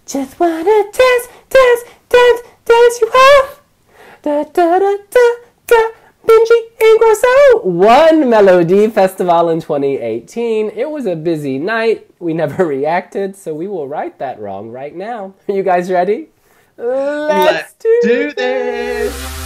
Just wanna dance, dance, dance, dance you off. Da da da da da. Benji Ingrosso won Melodifestivalen 2018. It was a busy night. We never reacted, so we will right that wrong right now. Are you guys ready? Let's do this!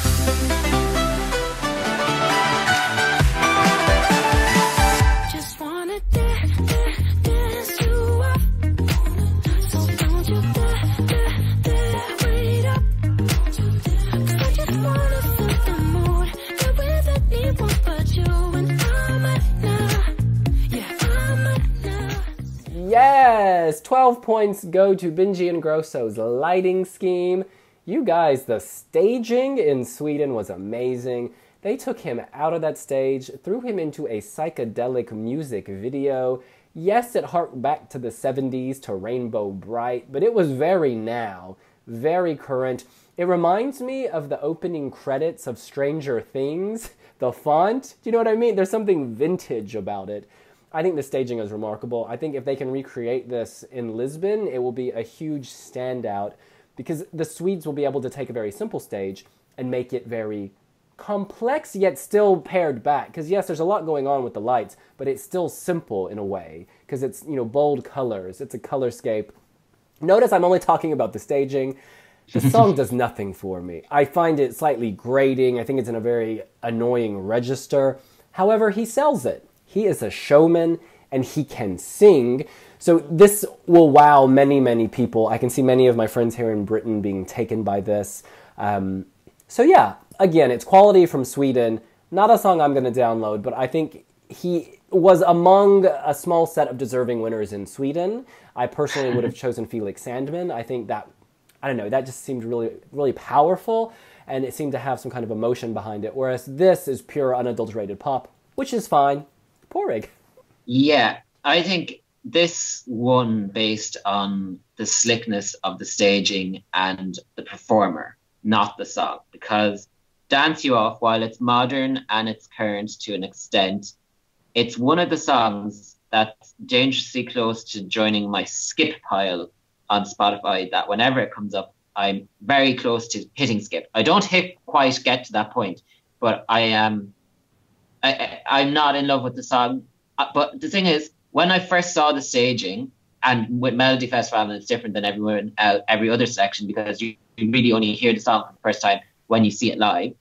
Yes! 12 points go to Benji Ingrosso's lighting scheme. You guys, the staging in Sweden was amazing. They took him out of that stage, threw him into a psychedelic music video. Yes, it harked back to the 70s, to Rainbow Bright, but it was very now, very current. It reminds me of the opening credits of Stranger Things. The font, do you know what I mean? There's something vintage about it. I think the staging is remarkable. I think if they can recreate this in Lisbon, it will be a huge standout because the Swedes will be able to take a very simple stage and make it very complex yet still pared back. Because yes, there's a lot going on with the lights, but it's still simple in a way because it's, you know, bold colors. It's a colorscape. Notice I'm only talking about the staging. The song does nothing for me. I find it slightly grating. I think it's in a very annoying register. However, he sells it. He is a showman, and he can sing. So this will wow many, many people. I can see many of my friends here in Britain being taken by this. So yeah, again, it's quality from Sweden. Not a song I'm going to download, but I think he was among a small set of deserving winners in Sweden. I personally would have chosen Felix Sandman. I think that, I don't know, that just seemed really, really powerful, and it seemed to have some kind of emotion behind it, whereas this is pure unadulterated pop, which is fine. Porrig. Yeah, I think this won based on the slickness of the staging and the performer, not the song. Because Dance You Off, while it's modern and it's current to an extent, it's one of the songs that's dangerously close to joining my skip pile on Spotify, that whenever it comes up, I'm very close to hitting skip. I don't quite get to that point, but I am... I'm not in love with the song, but the thing is, when I first saw the staging, and with Melodifestivalen, it's different than every other section because you really only hear the song for the first time when you see it live.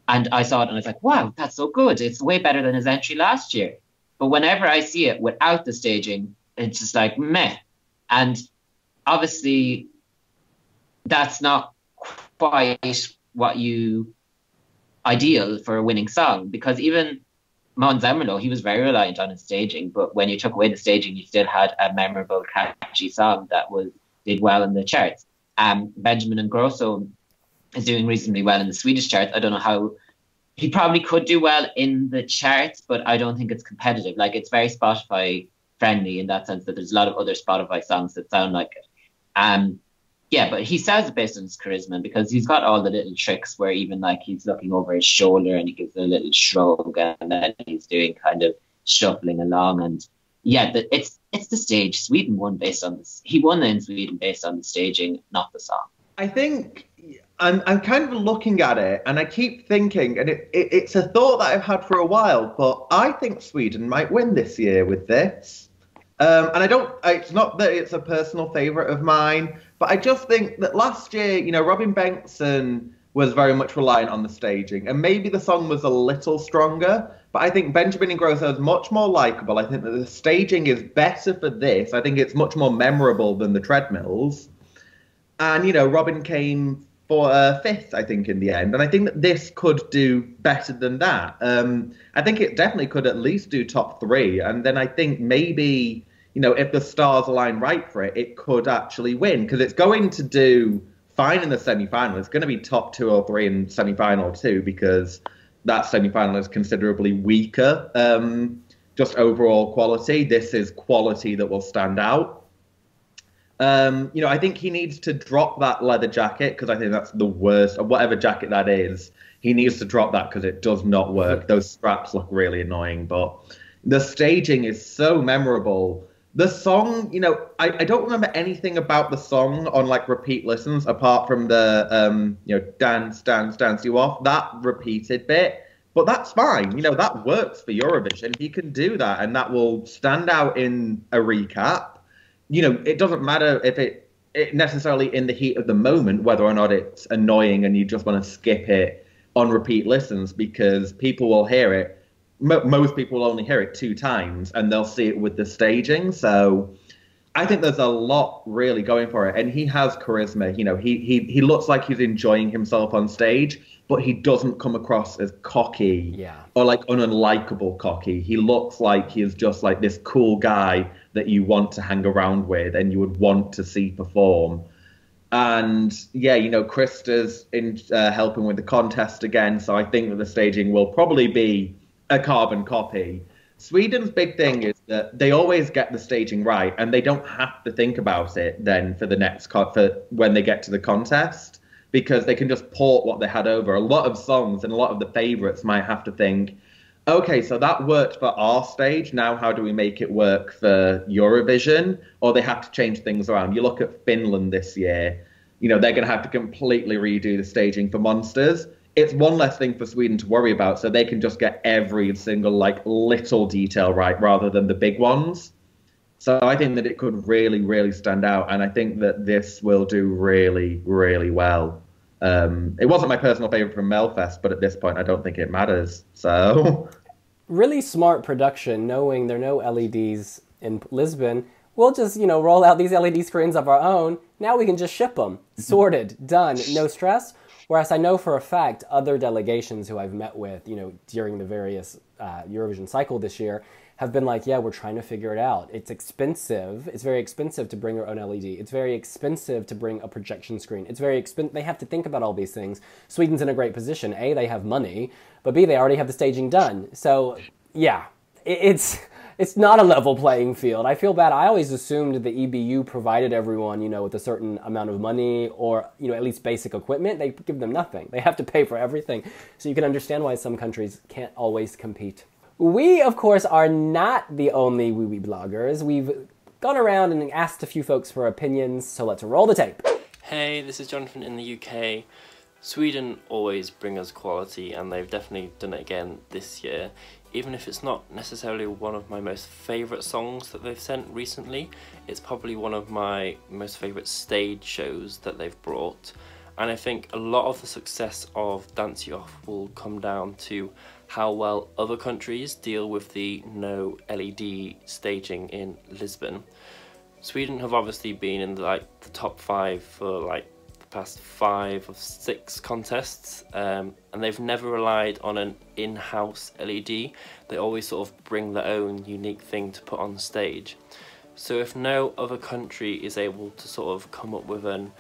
And I saw it and I was like, wow, that's so good. It's way better than his entry last year. But whenever I see it without the staging, it's just like, meh. And obviously, that's not quite what you... ideal for a winning song, because even Måns Zelmerlöw, he was very reliant on his staging, but when you took away the staging, you still had a memorable, catchy song that did well in the charts. Benjamin Ingrosso is doing reasonably well in the Swedish charts. I don't know how he probably could do well in the charts, but I don't think it's competitive. Like, it's very Spotify friendly in that sense that there's a lot of other Spotify songs that sound like it. Yeah, but he sells it based on his charisma because he's got all the little tricks where even like he's looking over his shoulder and he gives a little shrug and then he's doing kind of shuffling along. And yeah, it's the stage. Sweden won based on this. He won in Sweden based on the staging, not the song. I think I'm kind of looking at it and I keep thinking, and it's a thought that I've had for a while, but I think Sweden might win this year with this. And it's not that it's a personal favourite of mine, but I just think that last year, you know, Robin Bengtsson was very much reliant on the staging, and maybe the song was a little stronger, but I think Benjamin Ingrosso is much more likeable. I think that the staging is better for this. I think it's much more memorable than the treadmills. And, you know, Robin came for fifth, I think, in the end. And I think that this could do better than that. I think it definitely could at least do top three. And then I think maybe... you know, if the stars align right for it, it could actually win because it's going to do fine in the semi-final. It's going to be top 2 or 3 in semi-final too because that semi-final is considerably weaker. Just overall quality. This is quality that will stand out. You know, I think he needs to drop that leather jacket because I think that's the worst, or whatever jacket that is. He needs to drop that because it does not work. Those straps look really annoying, but the staging is so memorable. The song, you know, I don't remember anything about the song on like repeat listens apart from the you know, dance, dance, dance you off, that repeated bit. But that's fine, you know, that works for Eurovision. He can do that, and that will stand out in a recap. You know, it doesn't matter if it necessarily in the heat of the moment, whether or not it's annoying and you just want to skip it on repeat listens, because people will hear it. Most people will only hear it 2 times, and they'll see it with the staging. So I think there's a lot really going for it, and he has charisma. You know, he looks like he's enjoying himself on stage, but he doesn't come across as cocky or like unlikable cocky. He looks like he is just like this cool guy that you want to hang around with and you would want to see perform. And yeah, you know, Krista's in helping with the contest again, so I think that the staging will probably be a carbon copy. Sweden's big thing is that they always get the staging right, and they don't have to think about it then for the next for when they get to the contest, because they can just port what they had over. A lot of songs and a lot of the favorites might have to think, okay, so that worked for our stage, now how do we make it work for Eurovision? Or they have to change things around. You look at Finland this year, you know, they're going to have to completely redo the staging for Monsters. It's one less thing for Sweden to worry about, so they can just get every single like little detail right rather than the big ones. So I think that it could really, really stand out, and I think that this will do really, really well. It wasn't my personal favorite from Melfest, but at this point I don't think it matters. So really smart production, knowing there are no LEDs in Lisbon. We'll just, you know, roll out these LED screens of our own. Now we can just ship them. Sorted, done, no stress. Whereas I know for a fact other delegations who I've met with, you know, during the various Eurovision cycle this year have been like, yeah, we're trying to figure it out. It's expensive. It's very expensive to bring your own LED. It's very expensive to bring a projection screen. It's very expensive. They have to think about all these things. Sweden's in a great position. A, they have money, but B, they already have the staging done. So yeah, it's not a level playing field. I feel bad. I always assumed the EBU provided everyone, you know, with a certain amount of money or, you know, at least basic equipment. They give them nothing. They have to pay for everything. So you can understand why some countries can't always compete. We, of course, are not the only wiwibloggers. We've gone around and asked a few folks for opinions, so let's roll the tape. Hey, this is Jonathan in the UK. Sweden always bring us quality, and they've definitely done it again this year. Even if it's not necessarily one of my most favourite songs that they've sent recently, it's probably one of my most favourite stage shows that they've brought. And I think a lot of the success of Dance You Off will come down to how well other countries deal with the no LED staging in Lisbon. Sweden have obviously been in the top 5 for like the past 5 of 6 contests, and they've never relied on an in-house LED. They always sort of bring their own unique thing to put on stage. So if no other country is able to sort of come up with an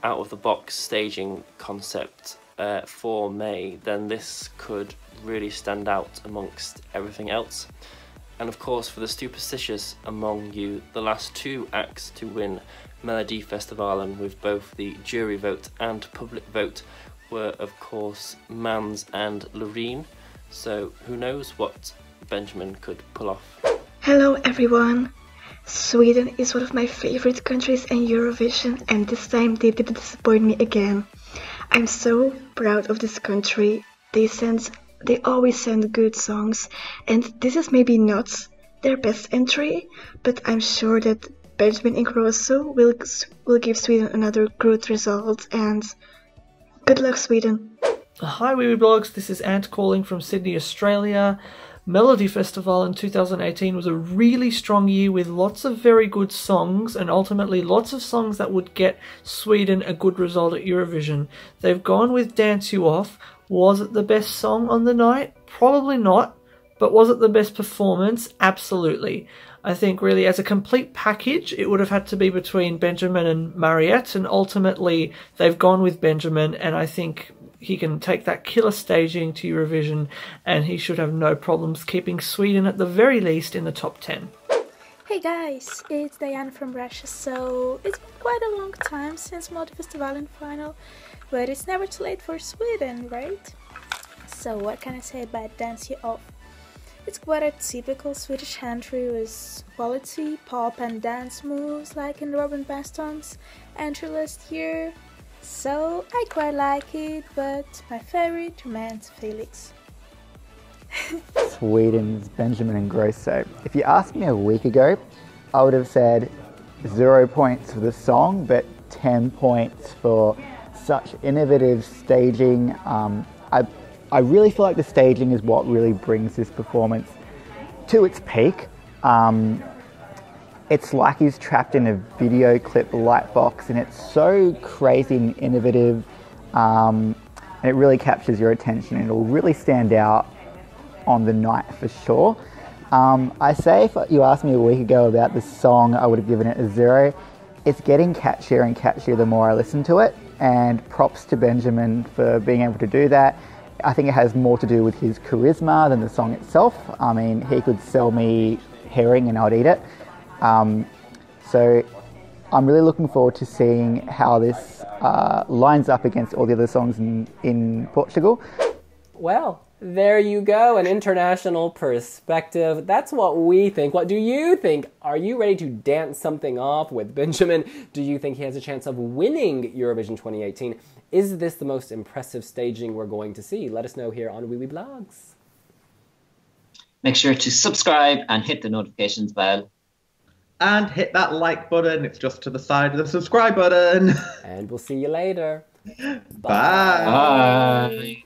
out-of-the-box staging concept for May, then this could really stand out amongst everything else. And of course, for the superstitious among you, the last 2 acts to win Melodifestivalen with both the jury vote and public vote were of course Mans and Loreen, so who knows what Benjamin could pull off. Hello everyone! Sweden is one of my favorite countries in Eurovision, and this time they did disappoint me again. I'm so proud of this country. They always send good songs, and this is maybe not their best entry, but I'm sure that Benjamin Ingrosso will give Sweden another good result, and good luck Sweden! Hi wiwibloggs, this is Ant calling from Sydney, Australia. Melodifestivalen in 2018 was a really strong year with lots of very good songs, and ultimately lots of songs that would get Sweden a good result at Eurovision. They've gone with Dance You Off. Was it the best song on the night? Probably not. But was it the best performance? Absolutely. I think really as a complete package it would have had to be between Benjamin and Mariette, and ultimately they've gone with Benjamin, and I think he can take that killer staging to Eurovision, and he should have no problems keeping Sweden at the very least in the top 10. Hey guys, it's Diane from Russia. So it's been quite a long time since Melodifestivalen final, but it's never too late for Sweden, right? So what can I say about Dance You Off? It's quite a typical Swedish entry with quality pop and dance moves like in Robin Benston's entry last year. So I quite like it, but my favorite remains Felix. Sweden's Benjamin Ingrosso. If you asked me a week ago, I would have said 0 points for the song, but 10 points for such innovative staging. I really feel like the staging is what really brings this performance to its peak. It's like he's trapped in a video clip lightbox, and it's so crazy and innovative, and it really captures your attention, and it'll really stand out on the night for sure. I say if you asked me a week ago about this song, I would have given it a 0. It's getting catchier and catchier the more I listen to it, and props to Benjamin for being able to do that. I think it has more to do with his charisma than the song itself. I mean, he could sell me herring and I'd eat it. So I'm really looking forward to seeing how this lines up against all the other songs in Portugal. Well, there you go, an international perspective. That's what we think. What do you think? Are you ready to dance something off with Benjamin? Do you think he has a chance of winning Eurovision 2018? Is this the most impressive staging we're going to see? Let us know here on wiwibloggs. Make sure to subscribe and hit the notifications bell. And hit that like button. It's just to the side of the subscribe button. And we'll see you later. Bye. Bye.